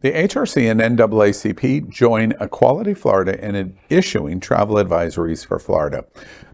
The HRC and NAACP join Equality Florida in issuing travel advisories for Florida.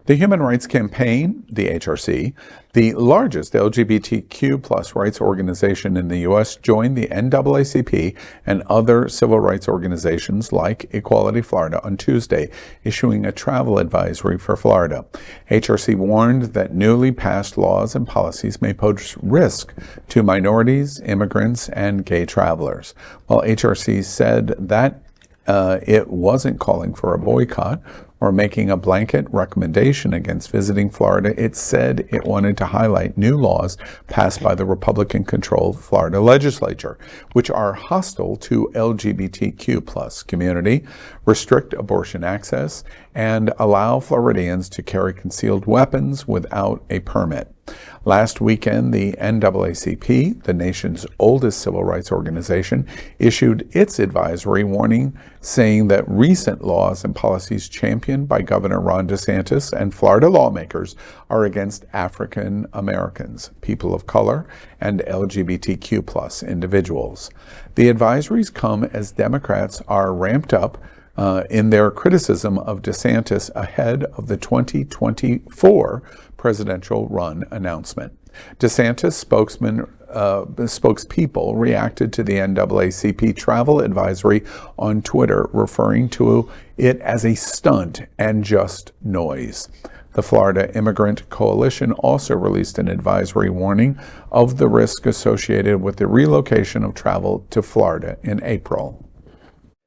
The Human Rights Campaign, the HRC, the largest LGBTQ plus rights organization in the U.S., joined the NAACP and other civil rights organizations like Equality Florida on Tuesday, issuing a travel advisory for Florida. HRC warned that newly passed laws and policies may pose risk to minorities, immigrants, and gay travelers. While HRC said that it wasn't calling for a boycott or making a blanket recommendation against visiting Florida, it said it wanted to highlight new laws passed by the Republican-controlled Florida legislature, which are hostile to LGBTQ plus community, restrict abortion access, and allow Floridians to carry concealed weapons without a permit. Last weekend, the NAACP, the nation's oldest civil rights organization, issued its advisory warning, saying that recent laws and policies championed by Governor Ron DeSantis and Florida lawmakers are against African Americans, people of color, and LGBTQ plus individuals. The advisories come as Democrats are ramped up in their criticism of DeSantis ahead of the 2024 presidential run announcement. DeSantis spokespeople reacted to the NAACP travel advisory on Twitter, referring to it as a stunt and just noise. The Florida Immigrant Coalition also released an advisory warning of the risk associated with the relocation of travel to Florida in April.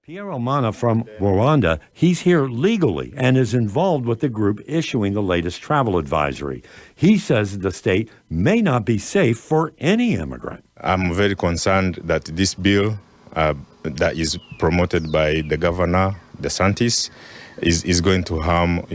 Piero Mana from Rwanda, he's here legally and is involved with the group issuing the latest travel advisory. He says the state may not be safe for any immigrant. I'm very concerned that this bill that is promoted by the governor, desantis, is going to harm,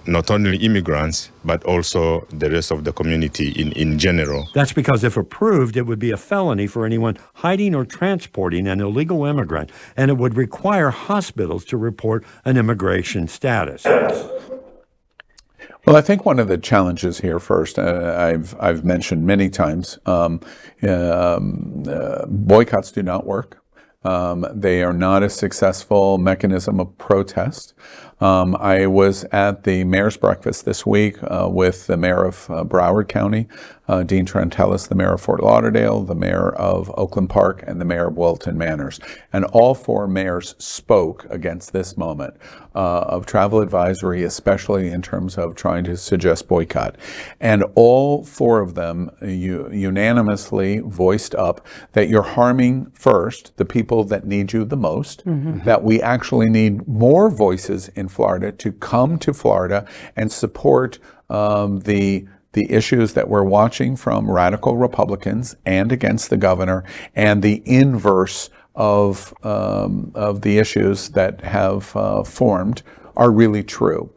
not only immigrants, but also the rest of the community in general. That's because if approved, it would be a felony for anyone hiding or transporting an illegal immigrant, and it would require hospitals to report an immigration status. Well, I think one of the challenges here first, I've mentioned many times, boycotts do not work. They are not a successful mechanism of protest. I was at the mayor's breakfast this week with the mayor of Broward County, Dean Trantelis, the mayor of Fort Lauderdale, the mayor of Oakland Park, and the mayor of Wilton Manors. And all four mayors spoke against this moment of travel advisory, especially in terms of trying to suggest boycott. And all four of them unanimously voiced up that you're harming, first, the people that need you the most, that we actually need more voices in Florida to come to Florida and support the issues that we're watching from radical Republicans and against the governor, and the inverse of the issues that have formed are really true.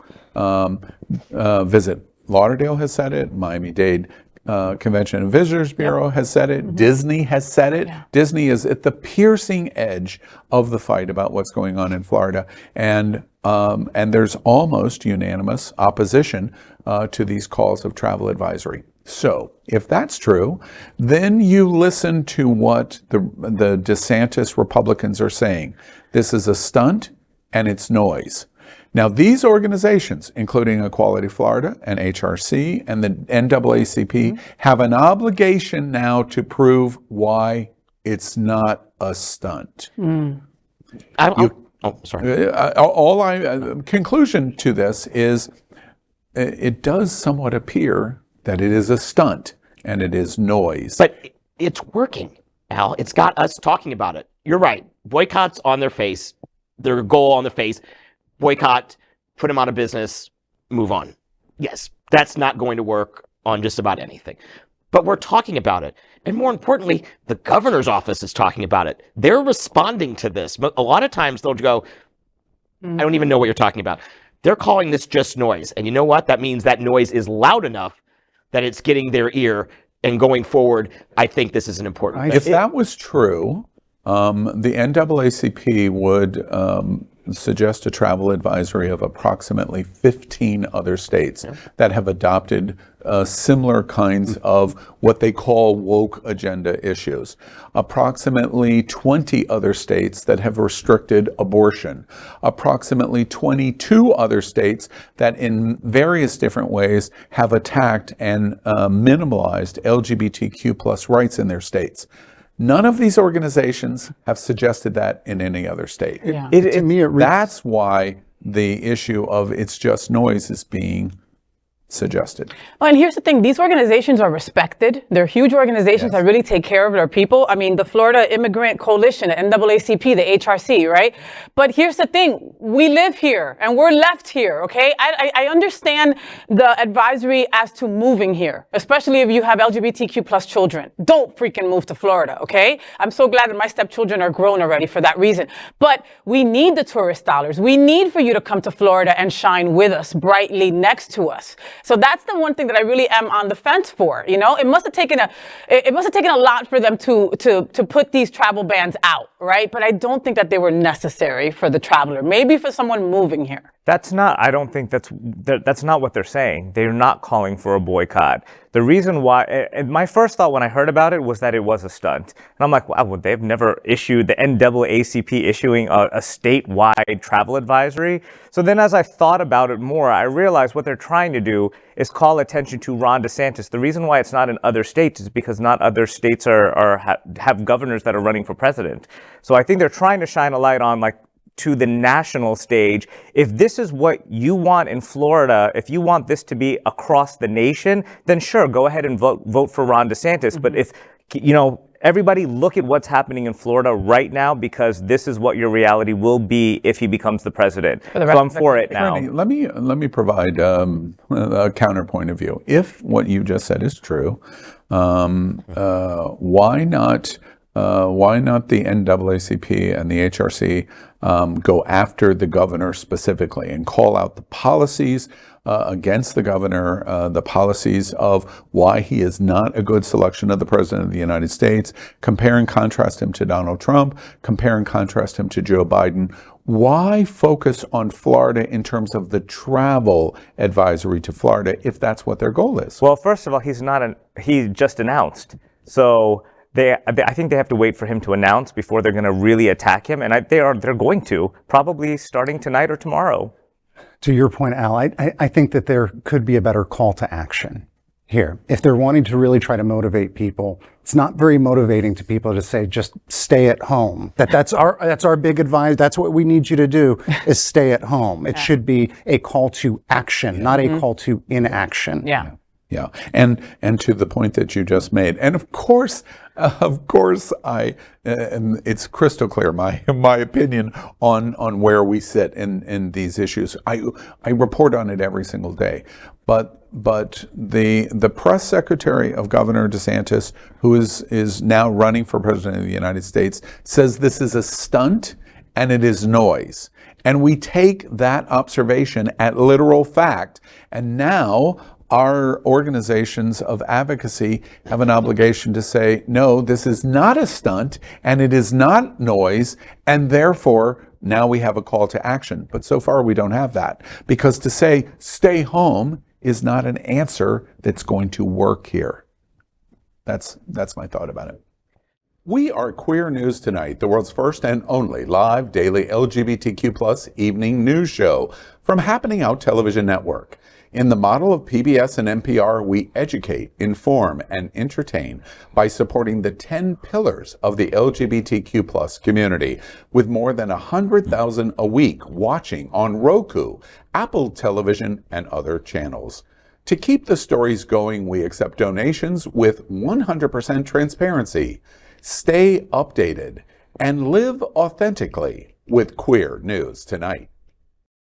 Visit Lauderdale has said it. Miami-Dade Convention and Visitors Bureau has said it. Disney has said it. Yeah. Disney is at the piercing edge of the fight about what's going on in Florida, and there's almost unanimous opposition to these calls of travel advisory. So if that's true, then you listen to what the DeSantis Republicans are saying. This is a stunt and it's noise. Now, these organizations, including Equality Florida and HRC and the NAACP, have an obligation now to prove why it's not a stunt. Conclusion to this is it does somewhat appear that it is a stunt and it is noise. But it's working, Al. It's got us talking about it. You're right. Boycotts on their face, their goal on their face. Boycott, put them out of business, move on. Yes, that's not going to work on just about anything. But we're talking about it. And more importantly, the governor's office is talking about it. They're responding to this. But a lot of times they'll go, I don't even know what you're talking about. They're calling this just noise. And you know what? That means that noise is loud enough that it's getting their ear. And going forward, I think this is an important thing. If that was true, the NAACP would suggest a travel advisory of approximately 15 other states that have adopted similar kinds of what they call woke agenda issues. Approximately 20 other states that have restricted abortion. Approximately 22 other states that in various different ways have attacked and minimalized LGBTQ plus rights in their states. None of these organizations have suggested that in any other state. Yeah. That's why the issue of it's just noise is being suggested. Oh, and here's the thing. These organizations are respected. They're huge organizations that really take care of their people. I mean, the Florida Immigrant Coalition, the NAACP, the HRC, right? But here's the thing. We live here and we're left here, okay? I understand the advisory as to moving here, especially if you have LGBTQ plus children. Don't freaking move to Florida, okay? I'm so glad that my stepchildren are grown already for that reason. But we need the tourist dollars. We need for you to come to Florida and shine with us, brightly next to us. So that's the one thing that I really am on the fence for. You know, it must have taken a lot for them to put these travel bans out, right? But I don't think that they were necessary for the traveler. Maybe for someone moving here. I don't think that's not what they're saying. They're not calling for a boycott. The reason why, and my first thought when I heard about it was that it was a stunt. And I'm like, wow, well, they've never issued the NAACP issuing a statewide travel advisory. So then as I thought about it more, I realized what they're trying to do is call attention to Ron DeSantis. The reason why it's not in other states is because not other states have governors that are running for president. So I think they're trying to shine a light on to the national stage. If this is what you want in Florida, if you want this to be across the nation, then sure, go ahead and vote for Ron DeSantis. Mm-hmm. But if, everybody look at what's happening in Florida right now, because this is what your reality will be if he becomes the president. So I'm for it now. Randy, let me provide a counterpoint of view. If what you just said is true, why not the NAACP and the HRC go after the governor specifically and call out the policies against the governor, the policies of why he is not a good selection of the president of the United States, compare and contrast him to Donald Trump, compare and contrast him to Joe Biden. Why focus on Florida in terms of the travel advisory to Florida if that's what their goal is? Well, first of all, he just announced. So I think they have to wait for him to announce before they're going to really attack him, and they're going to, probably starting tonight or tomorrow. To your point, Al, I think that there could be a better call to action here. If they're wanting to really try to motivate people, it's not very motivating to people to say, just stay at home. That's our big advice. That's what we need you to do, is stay at home. It should be a call to action, not a call to inaction. Yeah. Yeah, and to the point that you just made, and of course, and it's crystal clear my opinion on where we sit in these issues. I report on it every single day, but the press secretary of Governor DeSantis, who is now running for president of the United States, says this is a stunt and it is noise. And we take that observation at literal fact, and now our organizations of advocacy have an obligation to say, no, this is not a stunt and it is not noise, and therefore now we have a call to action. But so far we don't have that, because to say stay home is not an answer that's going to work here. That's my thought about it. We are Queer News Tonight, the world's first and only live daily LGBTQ+ evening news show from Happening Out Television Network. In the model of PBS and NPR, we educate, inform, and entertain by supporting the 10 pillars of the LGBTQ+ community, with more than 100,000 a week watching on Roku, Apple Television, and other channels. To keep the stories going, we accept donations with 100% transparency. Stay updated and live authentically with Queer News Tonight.